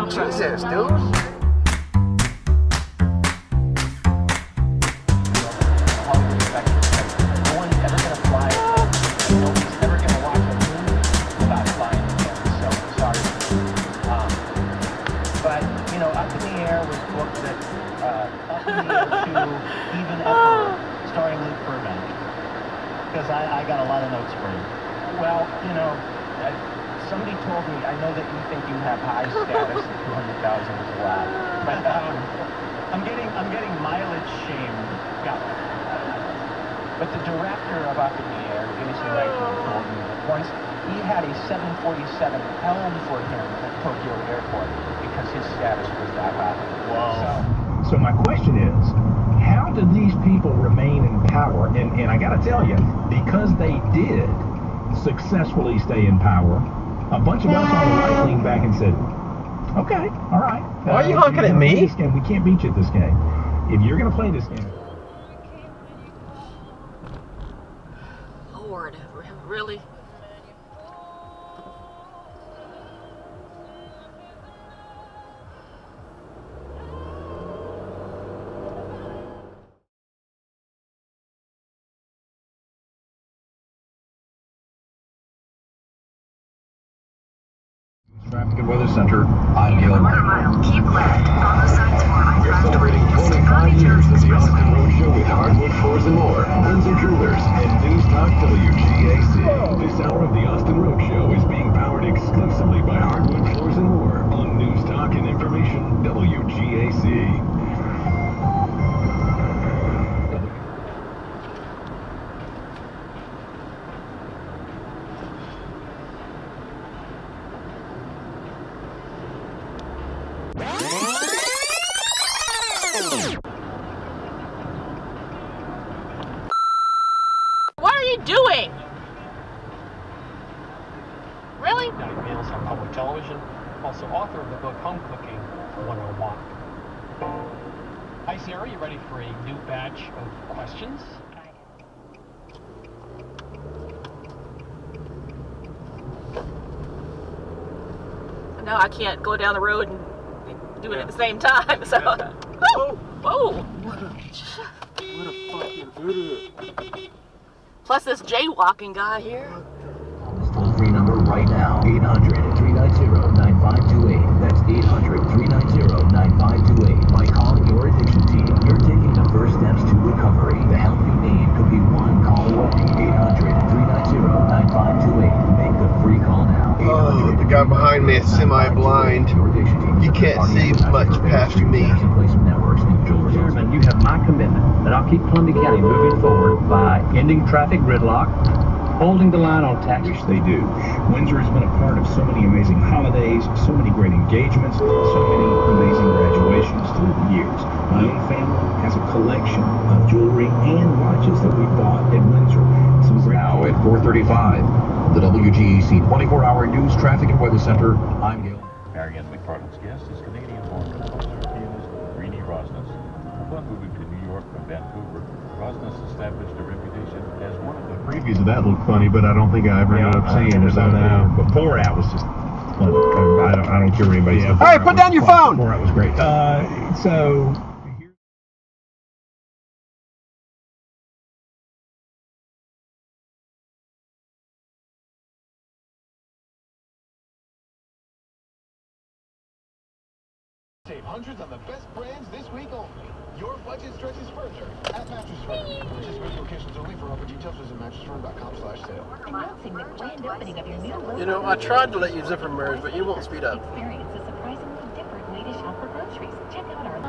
Jesus, dude. I got a lot of notes for you. Well, you know, somebody told me, I know that you think you have high status, 200,000 is a lot, but I'm getting mileage shamed. Yeah. But the director of Up in the Air, Jazzy, told me that once he had a 747 held for him at Tokyo Airport because his status was that high. Wow. So my question is, how do these people remain in power? And I got to tell you, because they did successfully stay in power, a bunch of us on the right leaned back and said, okay, all right. Why are you honking at me? We can't beat you at this game. If you're going to play this game. Lord, really? Traffic and Weather Center, I'm Gil. Keep left. Follow signs for We're celebrating 25 years of the Austin Road Show with hardwood floors and more, Windsor Coolers, and News Talk WGAC. This hour of the Austin Road Show is being powered exclusively by hardwood floors and more on News Talk and Information WGAC. What are you doing? Really? Meals on public television, also author of the book Home Cooking 101. Hi Sarah, you ready for a new batch of questions? No, I can't go down the road and do it at the same time. So, whoa! What a fucking idiot. Plus this jaywalking guy here. This toll-free number right now, 800-390-9528. That's 800-390-9528. By calling your addiction team, you're taking the first steps to recovery. The help you need could be one call away. 800-390-9528. Make the free call now. Oh, the guy behind me is semi-blind. He can't see much past me. Chairman, you have my commitment that I'll keep Columbia County moving forward by ending traffic gridlock, holding the line on taxes. Which they do. Windsor has been a part of so many amazing holidays, so many great engagements, so many amazing graduations through the years. My own family has a collection of jewelry and watches that we bought in Windsor. Some great Now at 4:35, the WGAC 24-hour News Traffic and Weather Center. I'm Gil. Marianne McFarland's guest is Canadian-born composer pianist Rini Rosnes. Upon moving to New York from Vancouver, Rosnes established a reputation as one of the previews of that looked funny, but I don't think I ever ended up seeing it. But Pour Out was just fun. I don't care what anybody says. All right, put down your phone. Pour Out was great. So. Save hundreds on the best brands this week only. Your budget stretches further at Mattress Firm. Participating locations only. For offer details, visit mattressfirm.com/sale. Announcing the grand opening of your new You know, I tried to let you zipper merge, but you won't speed up. Experience a surprisingly different way to shop for groceries. Check out our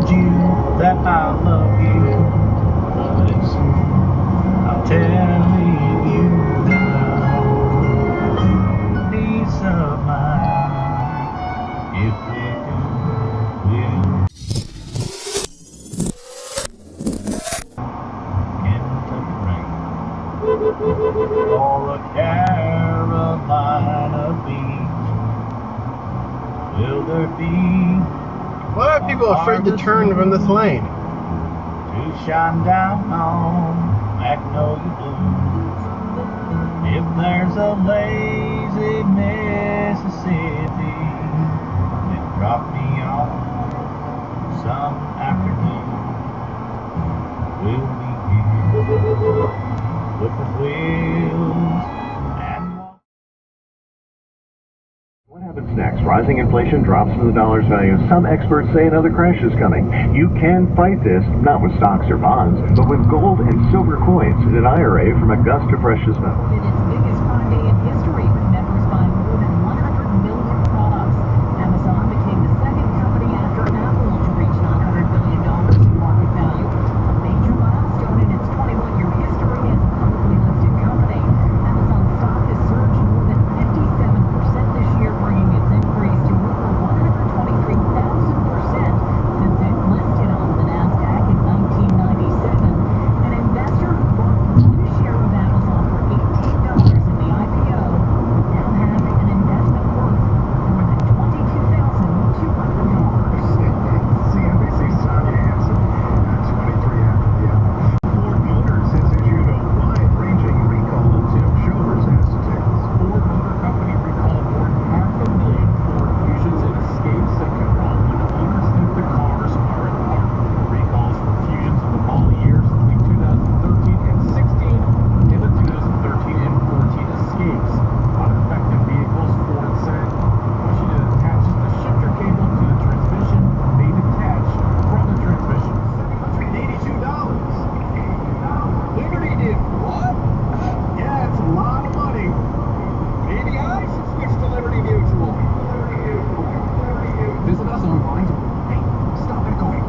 told you that I love you, but it's, I'm telling you that love, peace of mind, if we do, we'll Kentucky rain, or a Carolina beach. Will there be Why are people afraid to turn from this lane? to shine down on Magnolia Blue? If there's a lazy Mississippi, then drop me off some afternoon. We'll be here with the wheels and walk. What happens next? Rising inflation drops in the dollar's value. Some experts say another crash is coming. You can fight this, not with stocks or bonds, but with gold and silver coins in an IRA from Augusta Precious Metals. Its biggest prime day in history, with members buying more than 100 million products. Amazon became the second company after Apple to reach $900 billion in market value, a major milestone in its 21-year history as a publicly listed company. Amazon stock has surged more than 57% this year, bringing its increase to over 123,000% since it listed on the Nasdaq in 1997. And investors who bought one share of Amazon for $18 in the IPO now have an investment worth more than $22,200. CNBC's Tanya Hansen, 23 after the hour. Ford Motors has issued a wide-ranging recall of Tim Schafer's details. Ford Motor Company recalled more than 500,000 Ford Fusions and Escapes that can run when owners think the cars are at fault. Recalls for Fusions of the model years between 2013 and 16 and the 2013 and 14 Escapes. On affected vehicles, Ford said, pushing it attaches the shifter cable to the transmission may detach from the transmission. $782. Liberty did what? Yeah, it's a lot of money. Maybe I should switch to Liberty Mutual. Visit us online to... Hey, stop echoing.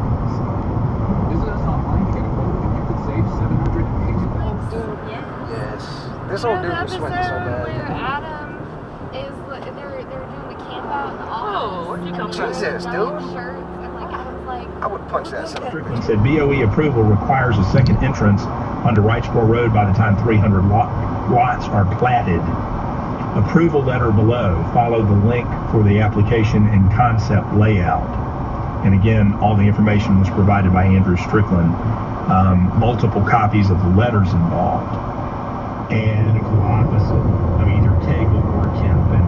Visit us online to get a quote and you could save $782. Yes. This old dude was sweating so bad. Where Adam is, they're doing the camp out in the office. Oh, where'd you come from? Jesus, dude. Shirts, and like Adam's like, I would punch that son. Strickland said BOE approval requires a second entrance onto Wrightsboro Road by the time 300 lots are platted. Approval letter below. Follow the link for the application and concept layout. And again, all the information was provided by Andrew Strickland. Multiple copies of the letters involved. And opposite of either Tegel or Kemp. And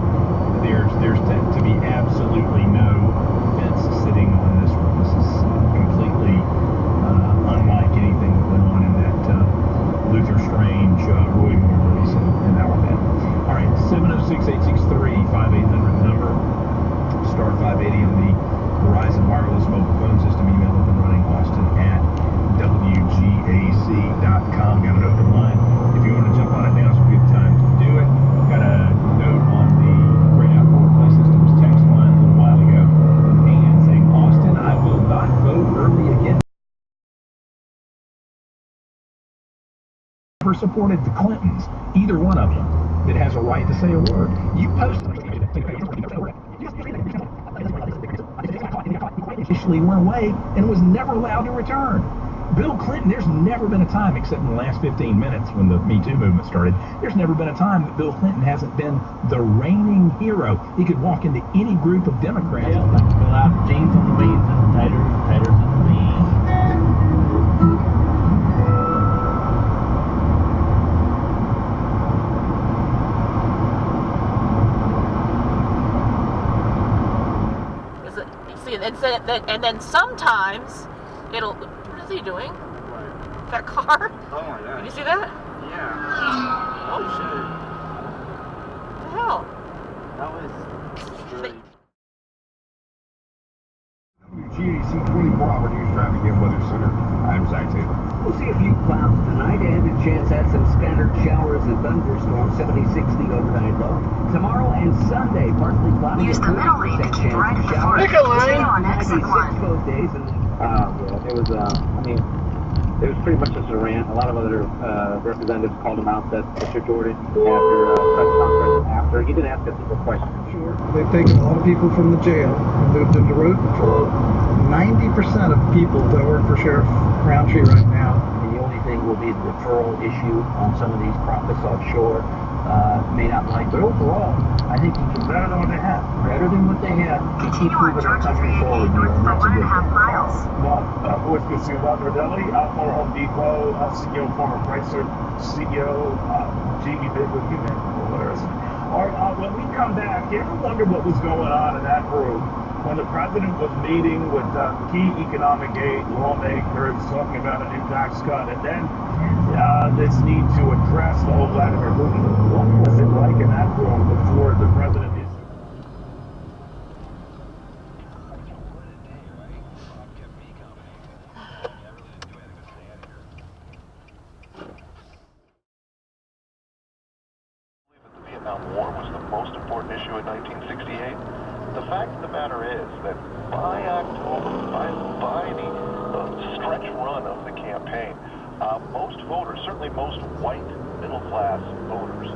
there's to be absolutely no fence sitting on this one. This is completely unlike anything that went on in that Luther Strange, Roy Moore release in Alabama. All right, 706-863-5800 number. Star 580 on the Verizon wireless mobile phone system. Email up and running Austin at WGAC.com. Got an open line. If you want to jump on it now, it's a good time to do it. Got a note on the Great Outdoor Play Systems text line a little while ago, and saying, Austin, I will not vote early again. Never supported the Clintons, either one of them, that has a right to say a word. You posted officially went away and was never allowed to return. Bill Clinton, there's never been a time, except in the last 15 minutes when the Me Too movement started, there's never been a time that Bill Clinton hasn't been the reigning hero. He could walk into any group of Democrats. Yeah, fill out jeans on the beans and taters on the beans. And then sometimes it'll. What is he doing? Right. That car? Oh my god. Did you see that? Yeah. Oh shit. What the hell? That was really... GAC 24-hour news traffic and weather center. I'm Zach Taylor. We'll see a few clouds tonight and a chance at some scattered showers and thunderstorms, 70-60 overnight low. Tomorrow and Sunday, partly cloudy. Use the middle lane to keep right at the forest. Pick a lane. On exit 1. Both days, and yeah, it was. It was pretty much just a rant. A lot of other representatives called him out, that Mr. Jordan, after press conference after. He didn't ask a single question. Sure. They've taken a lot of people from the jail and moved them to road patrol. 90% of people that work for Sheriff Roundtree right now. The only thing will be the referral issue on some of these profits offshore. May not like, but overall, I think you can better than what they have. Better than what they have to keep moving our country forward. That's a good thing. With the Bob Rodelli, former Home Depot, CEO, former Chrysler, CEO, GE bid with you, man. All right, when we come back, you ever wonder what was going on in that room when the president was meeting with key economic aid lawmakers, talking about a new tax cut, and then this need to address the whole Vladimir Putin? What was it like in that room before the president issued? The Vietnam War was the most important issue in 1968. The fact of the matter is that by October, by the stretch run of the campaign, most voters, certainly most white middle-class voters,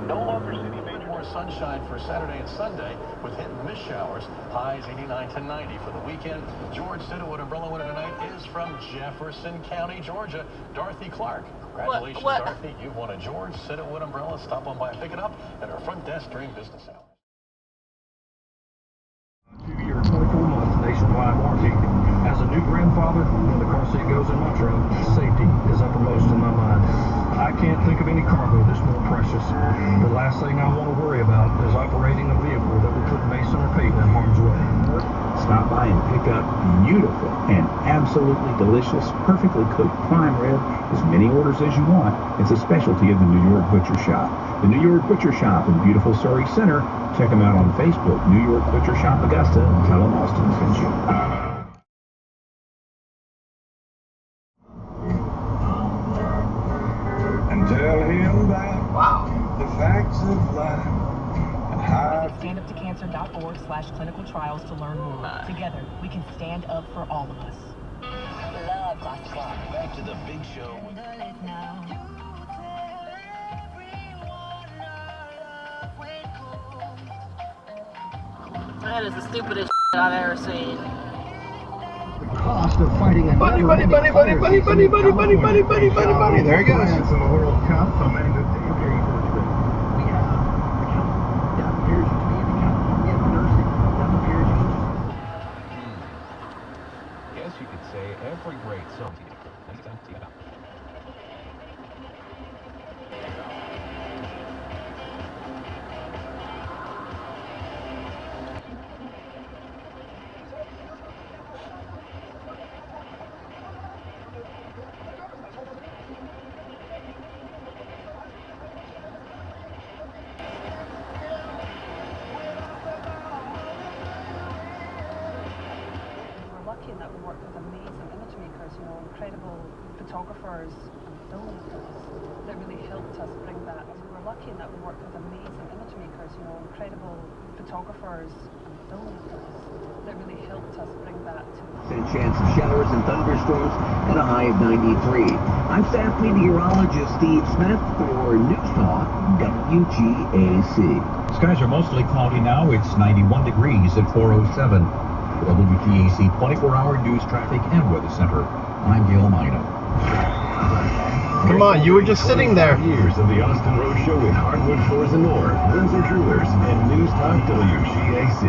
no longer see any major more sunshine for Saturday and Sunday with hit and miss showers. Highs 89 to 90 for the weekend. George Sitterwood umbrella winner tonight is from Jefferson County, Georgia, Dorothy Clark. Congratulations, Dorothy. You've won a George Sitterwood umbrella. Stop on by and pick it up at our front desk during business hours. 2-year, 24-month nationwide warranty. As a new grandfather, when the car seat goes in my truck, safety is uppermost in my mind. I can't think of any cargo that's more precious. The last thing I want to worry about is operating a vehicle that will put Mason or Peyton in harm's way. Stop by and pick up beautiful and absolutely delicious, perfectly cooked prime rib, as many orders as you want. It's a specialty of the New York Butcher Shop. The New York Butcher Shop in beautiful Surrey Center. Check them out on Facebook, New York Butcher Shop Augusta, and tell them Austin sent you. And tell him about the facts of life. StandUpToCancer.org/clinical trials to learn more. Together, we can stand up for all of us. Love Classic Rock. Back to the big show. That is the stupidest shit I've ever seen. The cost of fighting a Bunny. There he goes. In the World Cup, Yes, you could say every great song. Lucky that we work with amazing image makers, incredible photographers and filmmakers that really helped us bring that. We were lucky that we worked with amazing image makers, incredible photographers and filmmakers that really helped us bring that to us. A chance of showers and thunderstorms and a high of 93. I'm staff meteorologist Steve Smith for News Talk WGAC. Skies are mostly cloudy now. It's 91 degrees at 4:07. WGAC 24-hour news traffic and weather center. I'm Gil Mino. Come on, you were just sitting there. Years of the Austin Road Show with hardwood floors and more. Windsor Jewelers and News Talk WGAC.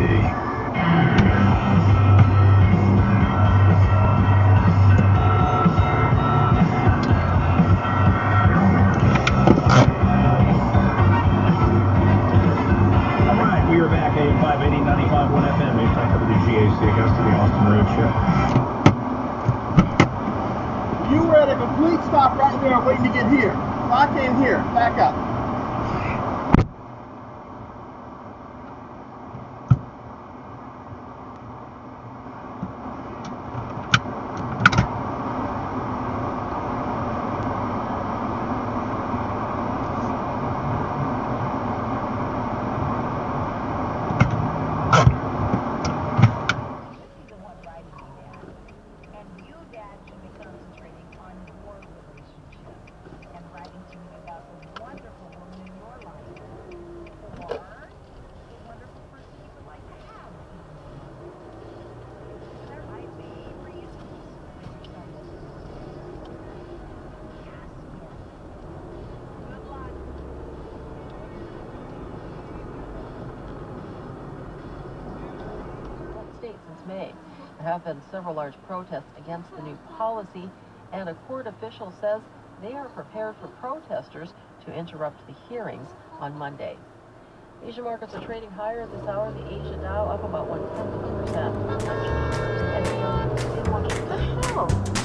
We are back, AM 580, 95.1 FM, News Talk WGAC, Augusta, the Austin Road Show. You were at a complete stop right there waiting to get here. So I came here. Back up. May. There have been several large protests against the new policy, and a court official says they are prepared for protesters to interrupt the hearings on Monday. Asian markets are trading higher at this hour. The Asia Dow up about 0.1%. And in Washington.